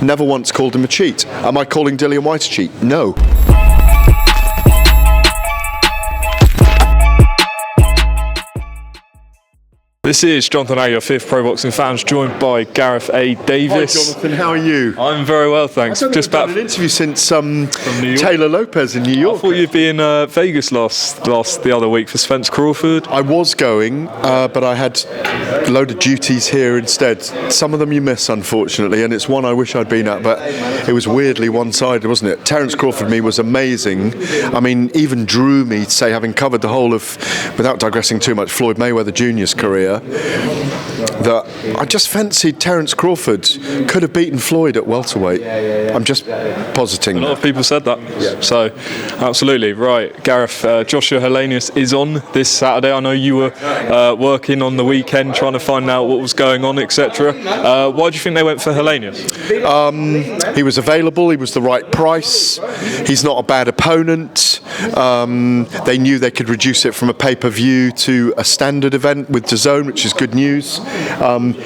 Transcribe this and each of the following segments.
Never once called him a cheat. Am I calling Dillian Whyte a cheat? No. This is Jonathan A, your fifth Pro Boxing Fans, joined by Gareth A Davies. Hi Jonathan, how are you? I'm very well, thanks. I don't think I've done an interview since Taylor Lopez in New York. I thought you'd be in Vegas the other week for Spence Crawford. I was going, but I had a load of duties here instead. Some of them you miss, unfortunately, and it's one I wish I'd been at, but it was weirdly one-sided, wasn't it? Terence Crawford was amazing. I mean, even drew me to say, having covered the whole of, without digressing too much, Floyd Mayweather Jr.'s career, that I just fancied Terence Crawford could have beaten Floyd at welterweight. I'm just positing. A lot of people said that. Yeah. So, absolutely. Right, Gareth, Joshua Helenius is on this Saturday. I know you were working on the weekend trying to find out what was going on, etc. Why do you think they went for Helenius? He was available, he was the right price, he's not a bad opponent. They knew they could reduce it from a pay-per-view to a standard event with DAZN, which is good news.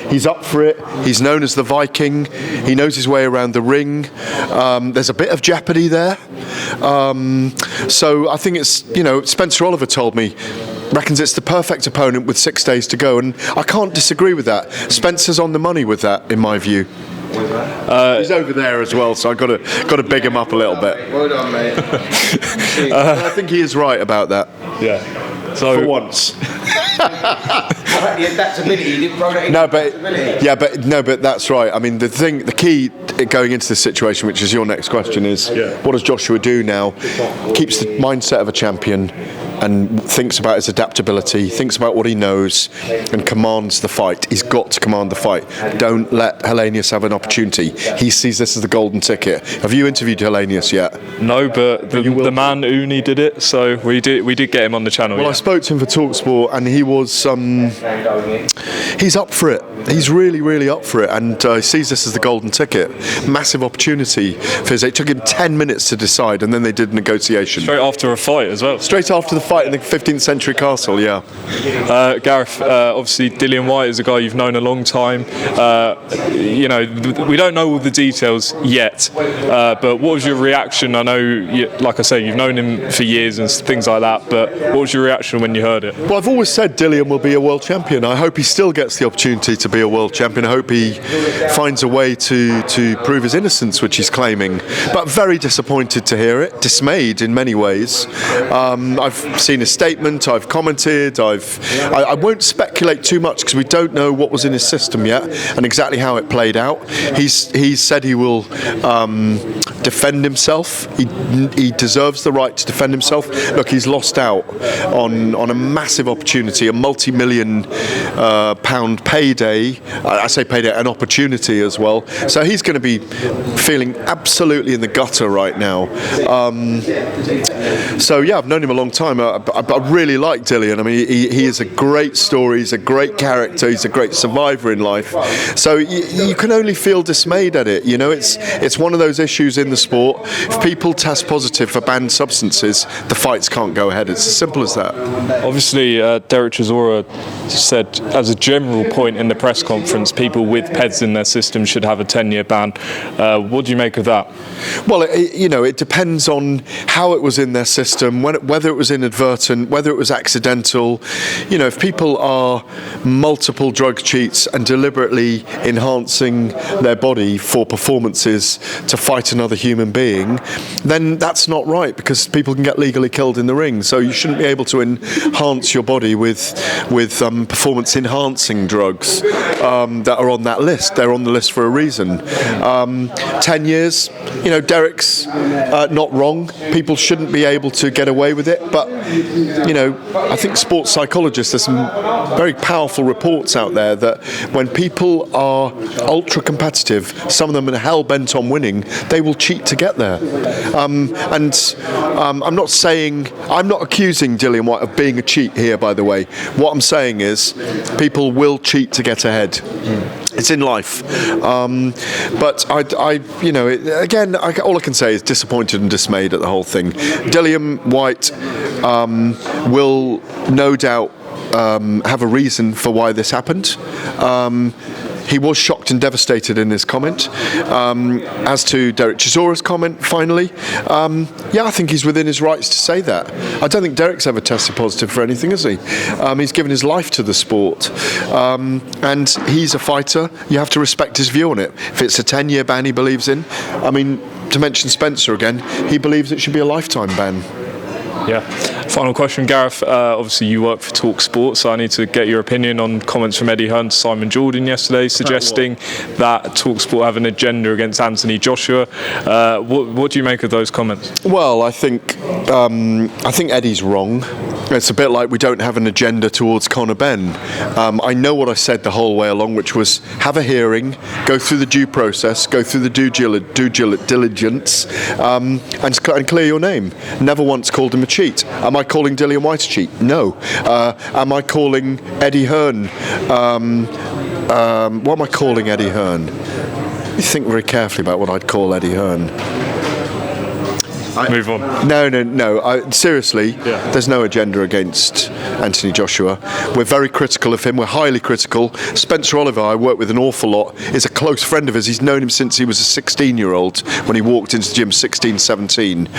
He's up for it. He's known as the Viking. He knows his way around the ring. There's a bit of jeopardy there. So I think it's, Spencer Oliver told me, reckons it's the perfect opponent with 6 days to go, and I can't disagree with that. Spencer's on the money with that, in my view. He's over there as well, so I've got to big him up a little bit. Well done, mate. I think he is right about that. Yeah. So for once. The adaptability, you didn't throw that in. But that's right. I mean, the key going into this situation, which is your next question, is what does Joshua do now? Keeps the mindset of a champion and thinks about his adaptability, thinks about what he knows, and commands the fight. He's got to command the fight. Don't let Helenius have an opportunity. He sees this as the golden ticket. Have you interviewed Helenius yet? No, but the man Uni did it, so we did get him on the channel. Well, I spoke to him for Talksport, and he was he's up for it. He's really, really up for it, and he sees this as the golden ticket. Massive opportunity for his. It took him 10 minutes to decide, and then they did negotiation. Straight after a fight as well. Straight after the fight in the 15th century castle, yeah. Gareth, obviously Dillian Whyte is a guy you've known a long time. We don't know all the details yet, but what was your reaction? I know, like I say, you've known him for years and things like that, but what was your reaction when you heard it? Well, I've always said Dillian will be a world champion. I hope he still gets the opportunity to be a world champion. I hope he finds a way to prove his innocence, which he's claiming. But very disappointed to hear it, dismayed in many ways. I've seen his statement, I've commented, I won't speculate too much because we don't know what was in his system yet and exactly how it played out. He's said he will defend himself. He deserves the right to defend himself. Look, he's lost out on a massive opportunity, a multi-million pound payday. I say payday, an opportunity as well. So he's going to be feeling absolutely in the gutter right now. So yeah, I've known him a long time. I really like Dillian. I mean, he is a great story. He's a great character. He's a great survivor in life. So you can only feel dismayed at it. It's one of those issues in the sport. If people test positive for banned substances, the fights can't go ahead. It's as simple as that. Obviously, Derek Chisora said, as a general point in the press conference, people with PEDs in their system should have a 10-year ban. What do you make of that? Well, it depends on how it was in their system, whether it was inadvertent, whether it was accidental. If people are multiple drug cheats and deliberately enhancing their body for performances to fight another human being, then that's not right, because people can get legally killed in the ring. So you shouldn't be able to enhance your body with performance enhancing drugs that are on that list. They're on the list for a reason. 10 years, Derek's not wrong. People shouldn't be able to get away with it, but I think sports psychologists, there's some very powerful reports out there that when people are ultra competitive, some of them are hell bent on winning, they will cheat to get there. I'm not accusing Dillian Whyte of being a cheat here, by the way. What I'm saying is people will cheat to get ahead. It's in life, but all I can say is disappointed and dismayed at the whole thing. Dillian Whyte will no doubt have a reason for why this happened. He was shocked and devastated in his comment. As to Derek Chisora's comment, finally, I think he's within his rights to say that. I don't think Derek's ever tested positive for anything, has he? He's given his life to the sport, and he's a fighter. You have to respect his view on it. If it's a 10-year ban he believes in, I mean, to mention Spencer again, he believes it should be a lifetime ban. Yeah. Final question, Gareth. Obviously, you work for Talksport, so I need to get your opinion on comments from Eddie Hearn to Simon Jordan yesterday, suggesting that Talksport have an agenda against Anthony Joshua. What do you make of those comments? Well, I think Eddie's wrong. It's a bit like we don't have an agenda towards Conor Benn. I know what I said the whole way along, which was have a hearing, go through the due process, go through the due diligence, and clear your name. Never once called him a cheat. Am I calling Dillian Whyte a cheat? No. Am I calling Eddie Hearn? What am I calling Eddie Hearn? Let me think very carefully about what I'd call Eddie Hearn. Move on. No. Seriously, there's no agenda against Anthony Joshua. We're very critical of him. We're highly critical. Spencer Oliver, I work with an awful lot, is a close friend of his. He's known him since he was a 16-year-old, when he walked into the gym 16, 17.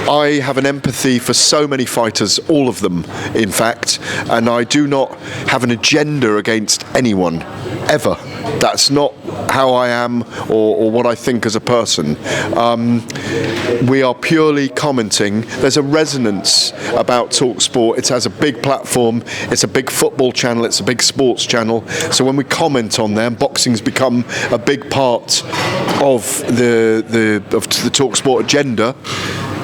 I have an empathy for so many fighters, all of them, in fact, and I do not have an agenda against anyone, ever. That's not how I am or what I think as a person. We are purely commenting. There's a resonance about Talksport. It has a big platform. It's a big football channel. It's a big sports channel. So when we comment on them, boxing's become a big part of the Talksport agenda.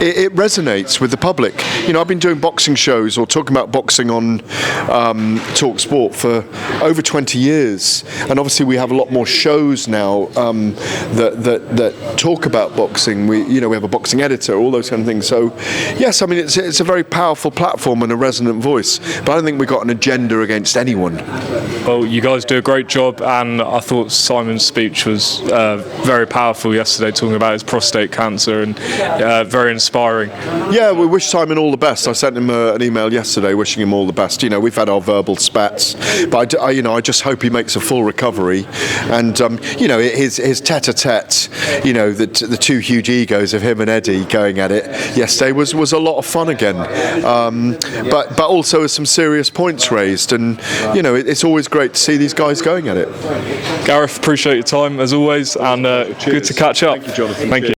It resonates with the public. You know, I've been doing boxing shows or talking about boxing on Talksport for over 20 years, and obviously we have a lot more shows now that talk about boxing. We have a boxing editor, all those kind of things. So, yes, I mean it's a very powerful platform and a resonant voice. But I don't think we've got an agenda against anyone. Well, you guys do a great job, and I thought Simon's speech was very powerful yesterday, talking about his prostate cancer, and very inspiring. Yeah, we wish Simon all the best. I sent him an email yesterday wishing him all the best. You know, we've had our verbal spats, but I just hope he makes a full recovery. And his tete-a-tete, the two huge egos of him and Eddie going at it yesterday was a lot of fun again. But also with some serious points raised, and it's always great to see these guys going at it. Gareth, appreciate your time as always, and good to catch up. Thank you, Jonathan. Thank you.